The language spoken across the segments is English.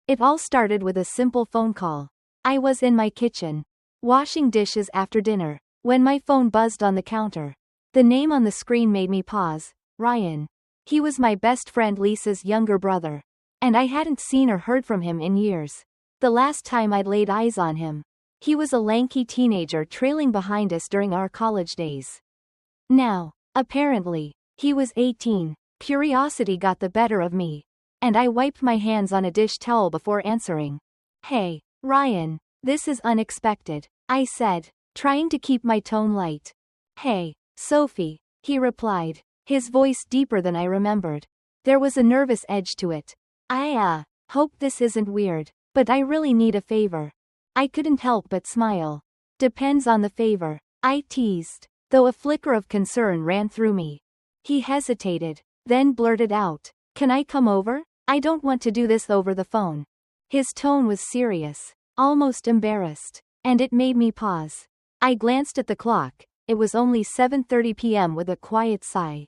It all started with a simple phone call. I was in my kitchen, washing dishes after dinner, when my phone buzzed on the counter. The name on the screen made me pause. Ryan. He was my best friend Lisa's younger brother. And I hadn't seen or heard from him in years. The last time I'd laid eyes on him, he was a lanky teenager trailing behind us during our college days. Now, apparently, he was 18. Curiosity got the better of me, and I wiped my hands on a dish towel before answering. Hey, Ryan, this is unexpected, I said, trying to keep my tone light. Hey, Sophie, he replied, his voice deeper than I remembered. There was a nervous edge to it. I hope this isn't weird, but I really need a favor. I couldn't help but smile. Depends on the favor, I teased, though a flicker of concern ran through me. He hesitated, then blurted out, Can I come over? I don't want to do this over the phone. His tone was serious, almost embarrassed, and it made me pause. I glanced at the clock. It was only 7:30 p.m. with a quiet sigh.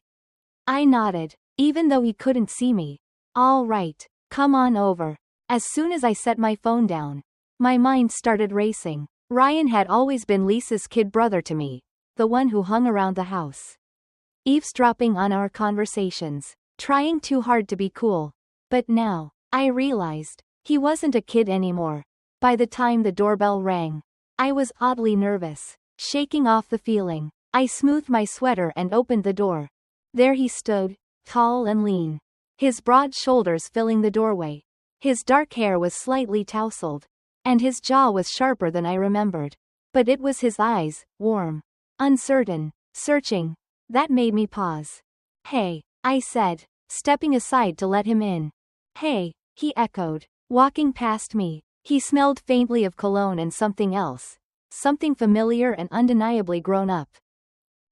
I nodded, even though he couldn't see me. All right, come on over. As soon as I set my phone down, my mind started racing. Ryan had always been Lisa's kid brother to me, the one who hung around the house, eavesdropping on our conversations, trying too hard to be cool. But now, I realized, he wasn't a kid anymore. By the time the doorbell rang, I was oddly nervous, shaking off the feeling. I smoothed my sweater and opened the door. There he stood, tall and lean, his broad shoulders filling the doorway. His dark hair was slightly tousled, and his jaw was sharper than I remembered. But it was his eyes, warm, uncertain, searching, that made me pause. Hey, I said, stepping aside to let him in. Hey, he echoed, walking past me. He smelled faintly of cologne and something else, something familiar and undeniably grown up.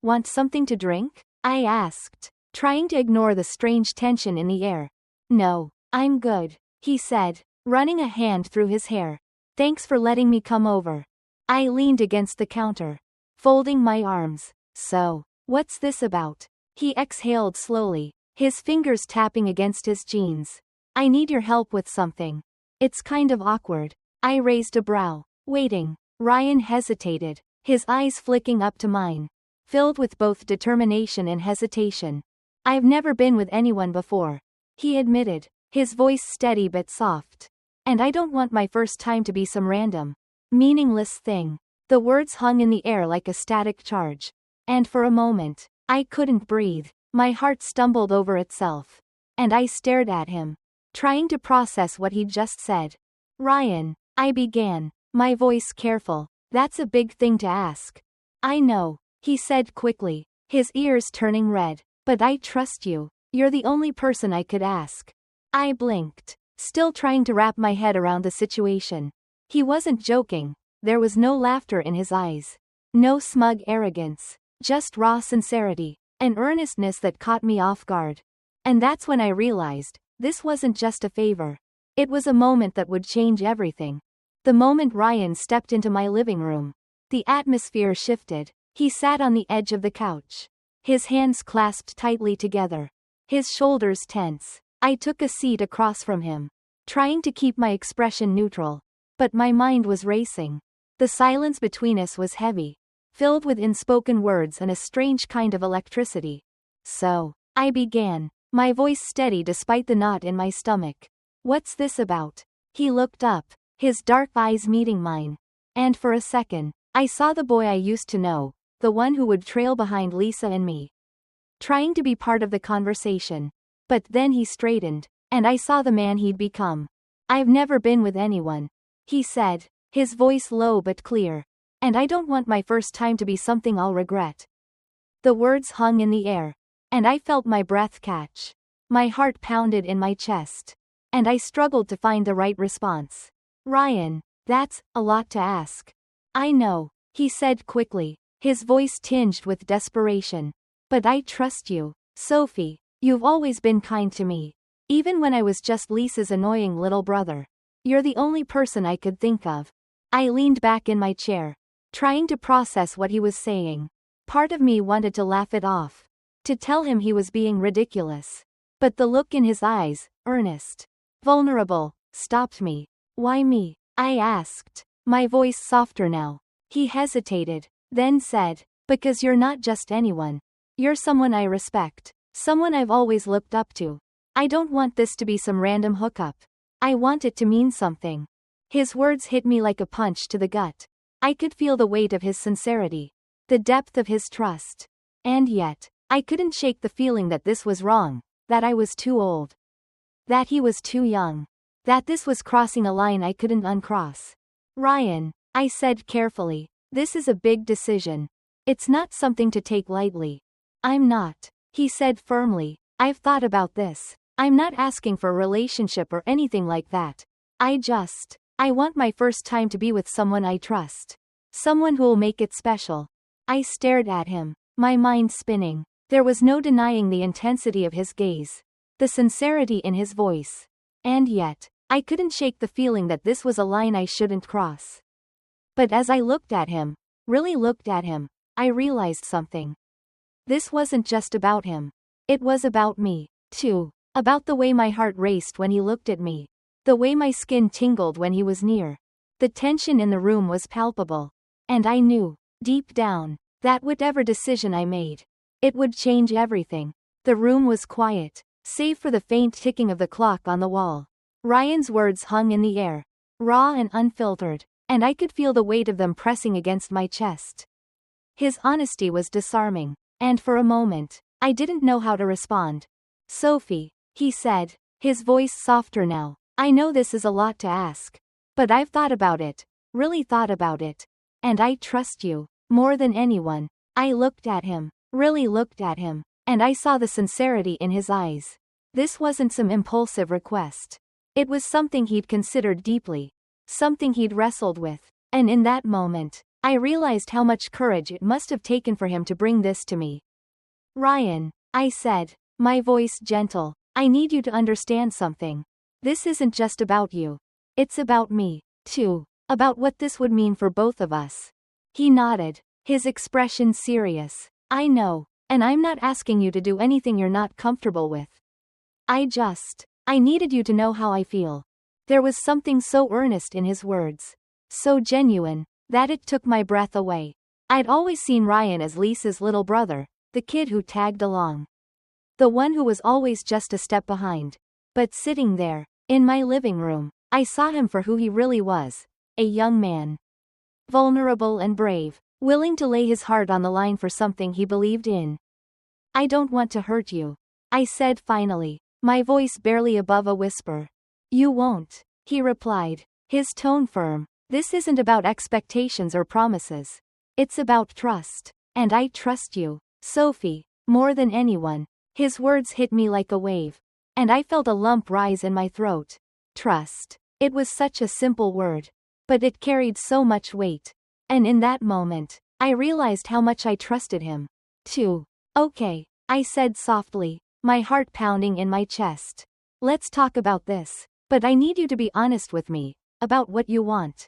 Want something to drink? I asked, trying to ignore the strange tension in the air. No, I'm good, he said, running a hand through his hair. Thanks for letting me come over. I leaned against the counter, folding my arms. So, what's this about? He exhaled slowly, his fingers tapping against his jeans. I need your help with something. It's kind of awkward. I raised a brow, waiting. Ryan hesitated, his eyes flicking up to mine, filled with both determination and hesitation. I've never been with anyone before, he admitted, his voice steady but soft. And I don't want my first time to be some random, meaningless thing. The words hung in the air like a static charge. And for a moment, I couldn't breathe. My heart stumbled over itself. And I stared at him, trying to process what he'd just said. Ryan, I began, my voice careful. That's a big thing to ask. I know, he said quickly, his ears turning red. But I trust you. You're the only person I could ask. I blinked, still trying to wrap my head around the situation. He wasn't joking. There was no laughter in his eyes, no smug arrogance, just raw sincerity, an earnestness that caught me off guard. And that's when I realized, this wasn't just a favor. It was a moment that would change everything. The moment Ryan stepped into my living room, the atmosphere shifted. He sat on the edge of the couch, his hands clasped tightly together, his shoulders tense. I took a seat across from him, trying to keep my expression neutral. But my mind was racing. The silence between us was heavy, filled with unspoken words and a strange kind of electricity. So, I began, my voice steady despite the knot in my stomach. What's this about? He looked up, his dark eyes meeting mine. And for a second, I saw the boy I used to know, the one who would trail behind Lisa and me, trying to be part of the conversation. But then he straightened, and I saw the man he'd become. I've never been with anyone, he said, his voice low but clear. And I don't want my first time to be something I'll regret. The words hung in the air, and I felt my breath catch. My heart pounded in my chest, and I struggled to find the right response. Ryan, that's a lot to ask. I know, he said quickly, his voice tinged with desperation. But I trust you, Sophie. You've always been kind to me, even when I was just Lisa's annoying little brother. You're the only person I could think of. I leaned back in my chair, trying to process what he was saying. Part of me wanted to laugh it off, to tell him he was being ridiculous. But the look in his eyes, earnest, vulnerable, stopped me. Why me? I asked, my voice softer now. He hesitated, then said, because you're not just anyone. You're someone I respect. Someone I've always looked up to. I don't want this to be some random hookup. I want it to mean something. His words hit me like a punch to the gut. I could feel the weight of his sincerity. The depth of his trust. And yet, I couldn't shake the feeling that this was wrong. That I was too old. That he was too young. That this was crossing a line I couldn't uncross. Ryan, I said carefully, this is a big decision. It's not something to take lightly. I'm not. He said firmly, I've thought about this. I'm not asking for a relationship or anything like that. I want my first time to be with someone I trust. Someone who'll make it special. I stared at him, my mind spinning. There was no denying the intensity of his gaze. The sincerity in his voice. And yet, I couldn't shake the feeling that this was a line I shouldn't cross. But as I looked at him, really looked at him, I realized something. This wasn't just about him. It was about me, too. About the way my heart raced when he looked at me. The way my skin tingled when he was near. The tension in the room was palpable. And I knew, deep down, that whatever decision I made, it would change everything. The room was quiet, save for the faint ticking of the clock on the wall. Ryan's words hung in the air, raw and unfiltered, and I could feel the weight of them pressing against my chest. His honesty was disarming, and for a moment, I didn't know how to respond. Sophie, he said, his voice softer now, I know this is a lot to ask. But I've thought about it, really thought about it. And I trust you, more than anyone. I looked at him, really looked at him, and I saw the sincerity in his eyes. This wasn't some impulsive request. It was something he'd considered deeply. Something he'd wrestled with. And in that moment, I realized how much courage it must have taken for him to bring this to me. Ryan, I said, my voice gentle, I need you to understand something. This isn't just about you. It's about me, too. About what this would mean for both of us. He nodded, his expression serious. I know, and I'm not asking you to do anything you're not comfortable with. I needed you to know how I feel. There was something so earnest in his words. So genuine, that it took my breath away. I'd always seen Ryan as Lisa's little brother, the kid who tagged along. The one who was always just a step behind. But sitting there, in my living room, I saw him for who he really was. A young man. Vulnerable and brave, willing to lay his heart on the line for something he believed in. I don't want to hurt you, I said finally, my voice barely above a whisper. You won't, he replied, his tone firm. This isn't about expectations or promises. It's about trust. And I trust you, Sophie, more than anyone. His words hit me like a wave. And I felt a lump rise in my throat. Trust. It was such a simple word. But it carried so much weight. And in that moment, I realized how much I trusted him. Too. Okay, I said softly, my heart pounding in my chest. Let's talk about this. But I need you to be honest with me. About what you want.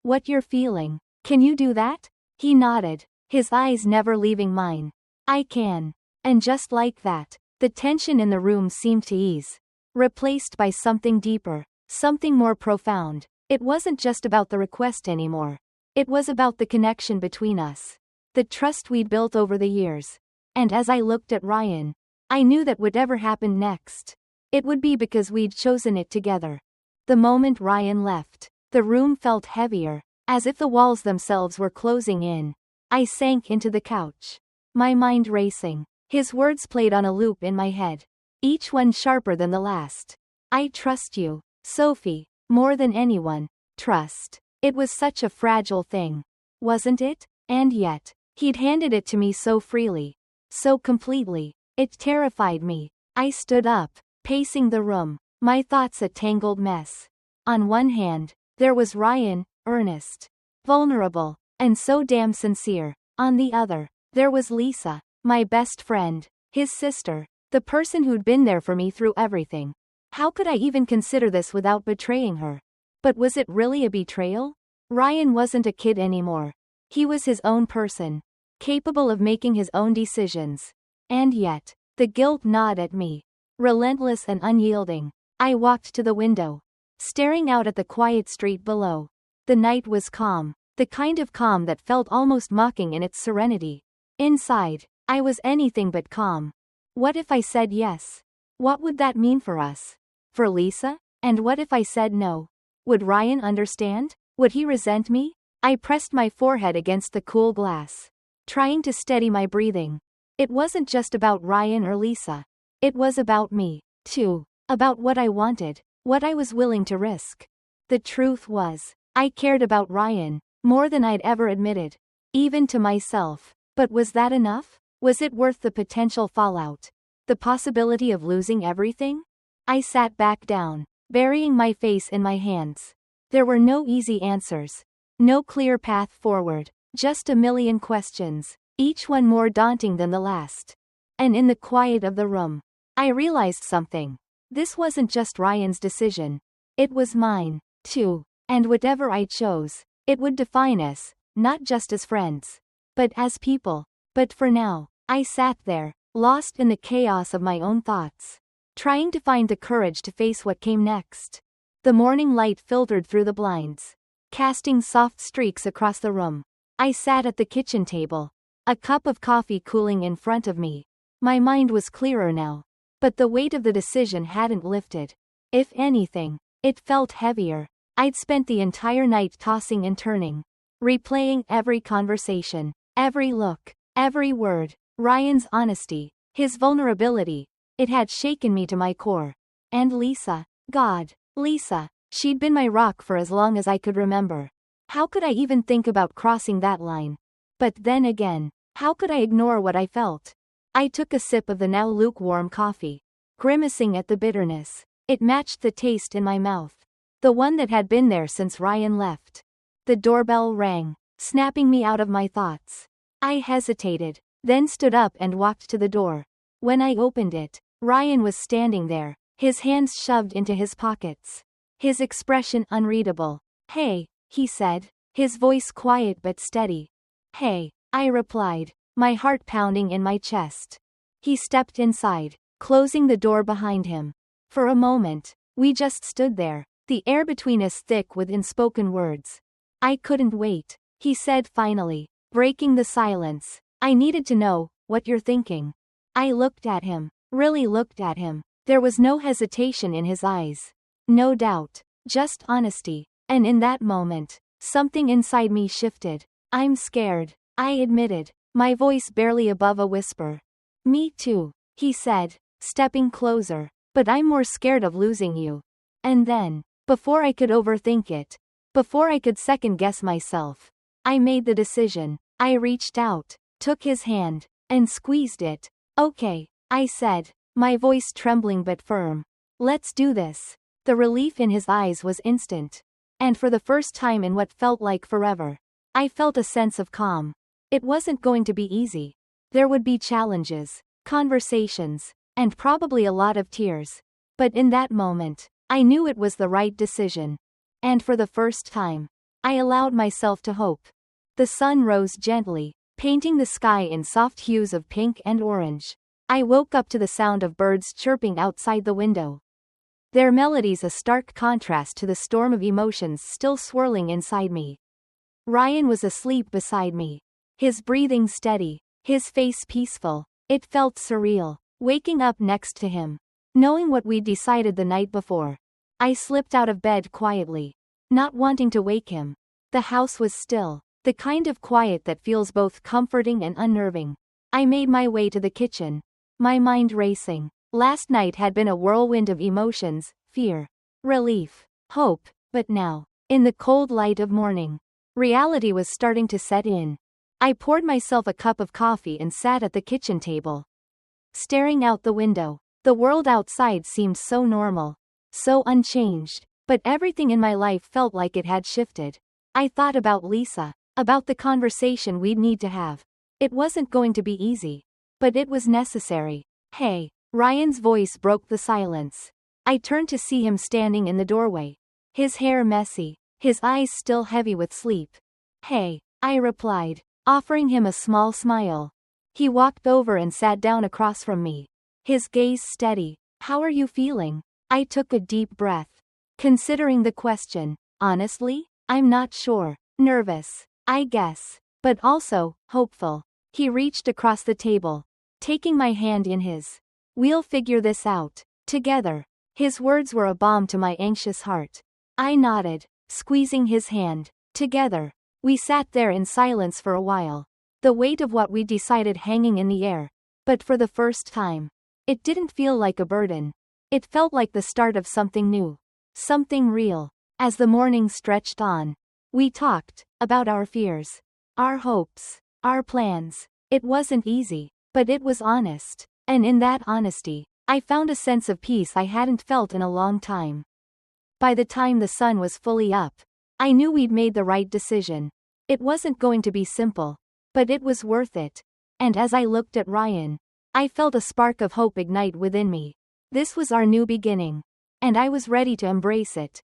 What you're feeling. Can you do that? He nodded, his eyes never leaving mine. I can. And just like that, the tension in the room seemed to ease. Replaced by something deeper. Something more profound. It wasn't just about the request anymore. It was about the connection between us. The trust we'd built over the years. And as I looked at Ryan, I knew that whatever happened next, it would be because we'd chosen it together. The moment Ryan left, the room felt heavier, as if the walls themselves were closing in. I sank into the couch, my mind racing. His words played on a loop in my head, each one sharper than the last. I trust you, Sophie, more than anyone. Trust. It was such a fragile thing, wasn't it? And yet, he'd handed it to me so freely, so completely. It terrified me. I stood up, pacing the room, my thoughts a tangled mess. On one hand, there was Ryan, earnest, vulnerable, and so damn sincere. On the other, there was Lisa, my best friend, his sister, the person who'd been there for me through everything. How could I even consider this without betraying her? But was it really a betrayal? Ryan wasn't a kid anymore. He was his own person, capable of making his own decisions. And yet, the guilt gnawed at me, relentless and unyielding. I walked to the window, staring out at the quiet street below. The night was calm, the kind of calm that felt almost mocking in its serenity. Inside, I was anything but calm. What if I said yes? What would that mean for us? For Lisa? And what if I said no? Would Ryan understand? Would he resent me? I pressed my forehead against the cool glass, trying to steady my breathing. It wasn't just about Ryan or Lisa. It was about me, too. About what I wanted, what I was willing to risk. The truth was, I cared about Ryan, more than I'd ever admitted. Even to myself. But was that enough? Was it worth the potential fallout? The possibility of losing everything? I sat back down, burying my face in my hands. There were no easy answers. No clear path forward. Just a million questions, each one more daunting than the last. And in the quiet of the room, I realized something. This wasn't just Ryan's decision. It was mine, too. And whatever I chose, it would define us, not just as friends, but as people. But for now, I sat there, lost in the chaos of my own thoughts, trying to find the courage to face what came next. The morning light filtered through the blinds, casting soft streaks across the room. I sat at the kitchen table, a cup of coffee cooling in front of me. My mind was clearer now, but the weight of the decision hadn't lifted. If anything, it felt heavier. I'd spent the entire night tossing and turning, replaying every conversation, every look, every word. Ryan's honesty, his vulnerability, it had shaken me to my core. And Lisa, God, Lisa, she'd been my rock for as long as I could remember. How could I even think about crossing that line? But then again, how could I ignore what I felt? I took a sip of the now lukewarm coffee, grimacing at the bitterness. It matched the taste in my mouth, the one that had been there since Ryan left. The doorbell rang, snapping me out of my thoughts. I hesitated, then stood up and walked to the door. When I opened it, Ryan was standing there, his hands shoved into his pockets, his expression unreadable. "Hey," he said, his voice quiet but steady. "Hey," I replied, my heart pounding in my chest. He stepped inside, closing the door behind him. For a moment, we just stood there, the air between us thick with unspoken words. "I couldn't wait," he said finally, breaking the silence. "I needed to know what you're thinking." I looked at him, really looked at him. There was no hesitation in his eyes. No doubt, just honesty. And in that moment, something inside me shifted. "I'm scared," I admitted, my voice barely above a whisper. "Me too," he said, stepping closer. "But I'm more scared of losing you." And then, before I could overthink it, before I could second-guess myself, I made the decision. I reached out, took his hand, and squeezed it. "Okay," I said, my voice trembling but firm. "Let's do this." The relief in his eyes was instant. And for the first time in what felt like forever, I felt a sense of calm. It wasn't going to be easy. There would be challenges, conversations, and probably a lot of tears. But in that moment, I knew it was the right decision. And for the first time, I allowed myself to hope. The sun rose gently, painting the sky in soft hues of pink and orange. I woke up to the sound of birds chirping outside the window, their melodies a stark contrast to the storm of emotions still swirling inside me. Ryan was asleep beside me, his breathing steady, his face peaceful. It felt surreal, waking up next to him, knowing what we'd decided the night before. I slipped out of bed quietly, not wanting to wake him. The house was still, the kind of quiet that feels both comforting and unnerving. I made my way to the kitchen, my mind racing. Last night had been a whirlwind of emotions, fear, relief, hope, but now, in the cold light of morning, reality was starting to set in. I poured myself a cup of coffee and sat at the kitchen table, staring out the window. The world outside seemed so normal, so unchanged, but everything in my life felt like it had shifted. I thought about Lisa, about the conversation we'd need to have. It wasn't going to be easy, but it was necessary. "Hey," Ryan's voice broke the silence. I turned to see him standing in the doorway, his hair messy, his eyes still heavy with sleep. "Hey," I replied, offering him a small smile. He walked over and sat down across from me, his gaze steady. "How are you feeling?" I took a deep breath. considering the question. Honestly, I'm not sure. Nervous, I guess, but also hopeful. He reached across the table, taking my hand in his. We'll figure this out together. His words were a balm to my anxious heart. I nodded, squeezing his hand. Together, we sat there in silence for a while, the weight of what we'd decided hanging in the air. But for the first time, it didn't feel like a burden. It felt like the start of something new. Something real. As the morning stretched on, we talked about our fears, our hopes, our plans. It wasn't easy, but it was honest. And in that honesty, I found a sense of peace I hadn't felt in a long time. By the time the sun was fully up, I knew we'd made the right decision. It wasn't going to be simple, but it was worth it. And as I looked at Ryan, I felt a spark of hope ignite within me. This was our new beginning, and I was ready to embrace it.